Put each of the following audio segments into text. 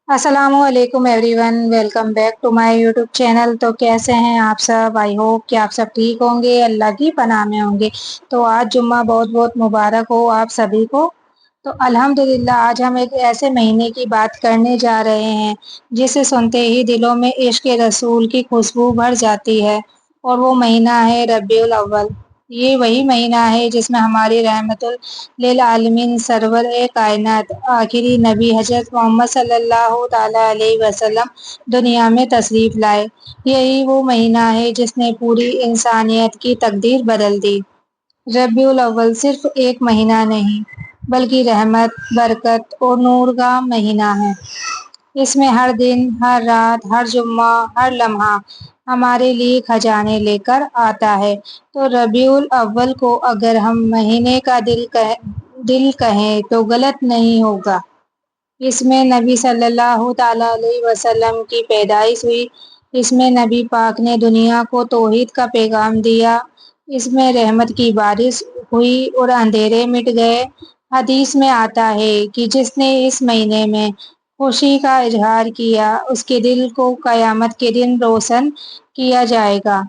अस्सलाम वालेकुम everyone, welcome back to my YouTube channel. तो कैसे हैं आप सब? आई होप कि आप सब ठीक होंगे, अल्लाह की पनाह में होंगे। तो आज जुम्मा बहुत बहुत मुबारक हो आप सभी को। तो अल्हम्दुलिल्लाह आज हम एक ऐसे महीने की बात करने जा रहे हैं जिसे सुनते ही दिलों में इश्क रसूल की खुशबू भर जाती है, और वो महीना है रबीउल अव्वल। ये वही महीना है जिसमें हमारी रहमतुल लिल आलमीन सरवर ए कायनात आखिरी नबी हजरत मोहम्मद सल्लल्लाहु ताला अलैहि वसल्लम दुनिया में तशरीफ लाए। यही वो महीना है जिसने पूरी इंसानियत की तकदीर बदल दी। रबीउल अव्वल सिर्फ एक महीना नहीं, बल्कि रहमत, बरकत और नूर का महीना है। इसमें हर दिन, हर रात, हर जुम्मा, हर लम्हा हमारे लिए खजाने लेकर आता है। तो रबीउल अव्वल को अगर हम महीने का दिल कहें तो गलत नहीं होगा। इसमें नबी सल्लल्लाहु ताला अलैहि वसल्लम की पैदाइश हुई। इसमें नबी पाक ने दुनिया को तौहीद का पैगाम दिया। इसमें रहमत की बारिश हुई और अंधेरे मिट गए। हदीस में आता है कि जिसने इस महीने में खुशी का इजहार किया, उसके दिल को कयामत के दिन रोशन किया जाएगा।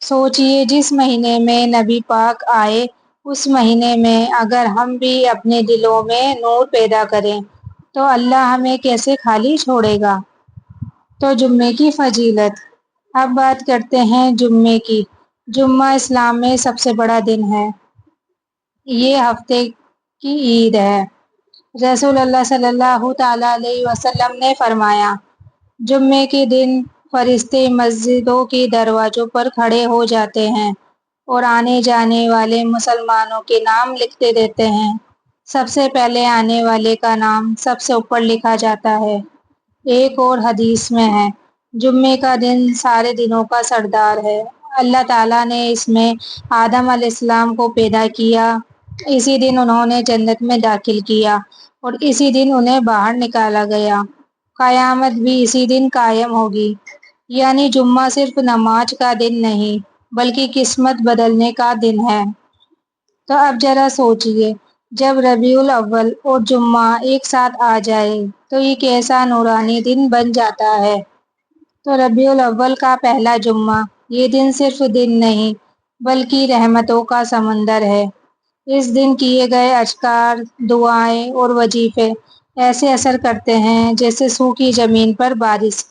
सोचिए, जिस महीने में नबी पाक आए, उस महीने में अगर हम भी अपने दिलों में नूर पैदा करें तो अल्लाह हमें कैसे खाली छोड़ेगा। तो जुम्मे की फजीलत। अब बात करते हैं जुम्मे की। जुम्मा इस्लाम में सबसे बड़ा दिन है। ये हफ्ते की ईद है। रसूलुल्लाह सल्लल्लाहु ताला अलैहि वसल्लम ने फरमाया, जुम्मे के दिन फरिश्ते मस्जिदों के दरवाजों पर खड़े हो जाते हैं और आने जाने वाले मुसलमानों के नाम लिखते रहते हैं। सबसे पहले आने वाले का नाम सबसे ऊपर लिखा जाता है। एक और हदीस में है, जुम्मे का दिन सारे दिनों का सरदार है। अल्लाह ताला ने इसमें आदम अलैहिस्सलाम को पैदा किया। इसी दिन उन्होंने जन्नत में दाखिल किया और इसी दिन उन्हें बाहर निकाला गया। कयामत भी इसी दिन कायम होगी। यानी जुम्मा सिर्फ नमाज का दिन नहीं, बल्कि किस्मत बदलने का दिन है। तो अब जरा सोचिए, जब रबीउल अव्वल और जुम्मा एक साथ आ जाए तो ये कैसा नूरानी दिन बन जाता है। तो रबीउल अव्वल का पहला जुम्मा, ये दिन सिर्फ दिन नहीं, बल्कि रहमतों का समंदर है। इस दिन किए गए अज़कार, दुआएं और वजीफे ऐसे असर करते हैं जैसे सूखी जमीन पर बारिश।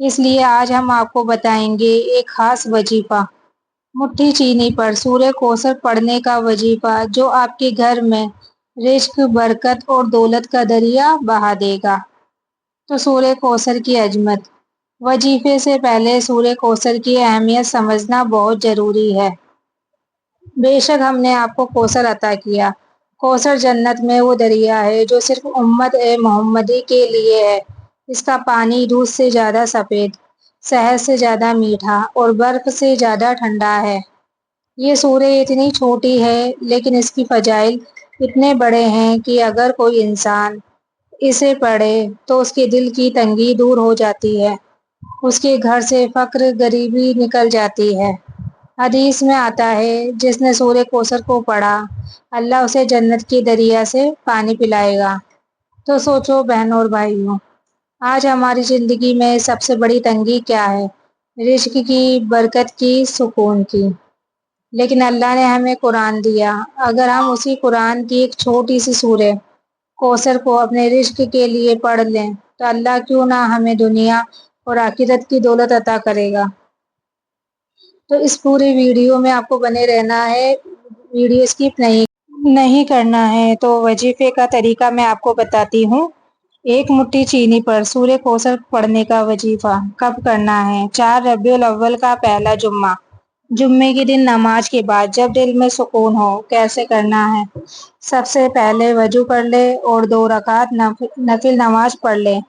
इसलिए आज हम आपको बताएंगे एक खास वजीफा, मुट्ठी चीनी पर सूर्य कोसर पढ़ने का वजीफा, जो आपके घर में रिज्क, बरकत और दौलत का दरिया बहा देगा। तो सूर्य कोसर की अजमत। वजीफे से पहले सूर्य कोसर की अहमियत समझना बहुत जरूरी है। बेशक हमने आपको कौसर अता किया। कौसर जन्नत में वो दरिया है जो सिर्फ उम्मत ए मोहम्मदी के लिए है। इसका पानी दूध से ज्यादा सफेद, शहद से ज्यादा मीठा और बर्फ से ज्यादा ठंडा है। ये सूरह इतनी छोटी है, लेकिन इसकी फजाइल इतने बड़े हैं कि अगर कोई इंसान इसे पढ़े तो उसके दिल की तंगी दूर हो जाती है, उसके घर से फक्र, गरीबी निकल जाती है। हदीस में आता है, जिसने सूर्य कौसर को पढ़ा, अल्लाह उसे जन्नत की दरिया से पानी पिलाएगा। तो सोचो बहनों और भाइयों, आज हमारी जिंदगी में सबसे बड़ी तंगी क्या है? रिज्क की, बरकत की, सुकून की। लेकिन अल्लाह ने हमें कुरान दिया। अगर हम उसी कुरान की एक छोटी सी सूरह कौसर को अपने रिज्क के लिए पढ़ लें तो अल्लाह क्यों ना हमें दुनिया और आखिरत की दौलत अता करेगा। तो इस पूरी वीडियो में आपको बने रहना है, वीडियो स्किप नहीं करना है। तो वजीफे का तरीका मैं आपको बताती हूँ। एक मुट्ठी चीनी पर सूर्य कोसर पढ़ने का वजीफा कब करना है? 4 रबीउल अव्वल का पहला जुम्मा, जुम्मे के दिन नमाज के बाद जब दिल में सुकून हो। कैसे करना है? सबसे पहले वजू कर ले और 2 रकात नफिल नमाज पढ़ ले।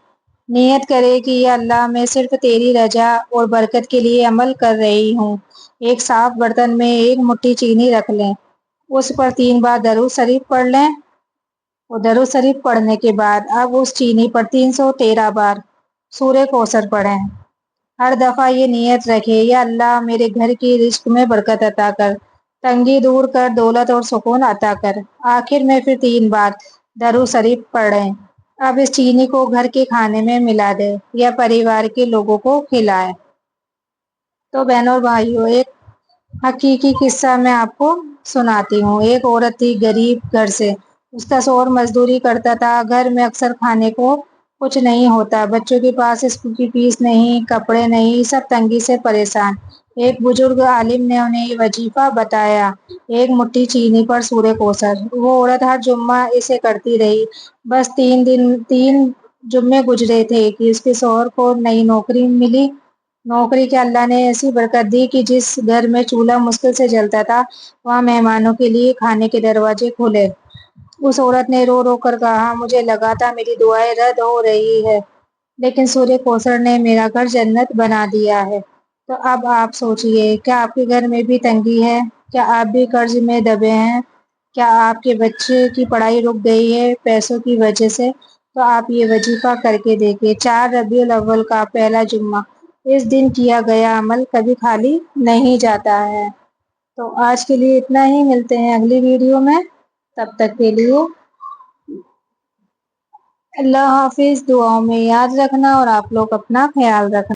नियत करे कि या अल्लाह, मैं सिर्फ तेरी रजा और बरकत के लिए अमल कर रही हूँ। एक साफ बर्तन में एक मुट्ठी चीनी रख लें, उस पर 3 बार दरूद शरीफ पढ़ लें और दरूद शरीफ पढ़ने के बाद अब उस चीनी पर 313 बार सूर्य कौसर पढ़ें। हर दफा ये नियत रखे, या अल्लाह, मेरे घर की रिज्क में बरकत अता कर, तंगी दूर कर, दौलत और सुकून अता कर। आखिर में फिर 3 बार दरूद शरीफ पढ़ें। अब इस चीनी को घर के खाने में मिला दे या परिवार के लोगों को खिलाए। तो बहनों और भाइयों, एक हकीकी किस्सा मैं आपको सुनाती हूँ। एक औरत थी गरीब घर से। उसका शौहर मजदूरी करता था। घर में अक्सर खाने को कुछ नहीं होता। बच्चों के पास स्कूल की फीस नहीं, कपड़े नहीं, सब तंगी से परेशान। एक बुजुर्ग आलिम ने उन्हें ये वजीफा बताया, एक मुट्ठी चीनी पर सूर्य कोसर। वो औरत हर जुम्मा इसे करती रही। बस 3 जुम्मे गुजरे थे कि उसके शौहर को नई नौकरी मिली। नौकरी के अल्लाह ने ऐसी बरकत दी कि जिस घर में चूल्हा मुश्किल से जलता था, वहां मेहमानों के लिए खाने के दरवाजे खुले। उस औरत ने रो रो कर कहा, मुझे लगा था मेरी दुआएं रद्द हो रही है, लेकिन सूर्य कोसर ने मेरा घर जन्नत बना दिया है। तो अब आप सोचिए, क्या आपके घर में भी तंगी है? क्या आप भी कर्ज में दबे हैं? क्या आपके बच्चे की पढ़ाई रुक गई है पैसों की वजह से? तो आप ये वजीफा करके देखिए। 4 रबीउल अव्वल का पहला जुम्मा, इस दिन किया गया अमल कभी खाली नहीं जाता है। तो आज के लिए इतना ही, मिलते हैं अगली वीडियो में। तब तक के लिए अल्लाह हाफिज। दुआओं में याद रखना और आप लोग अपना ख्याल रखना।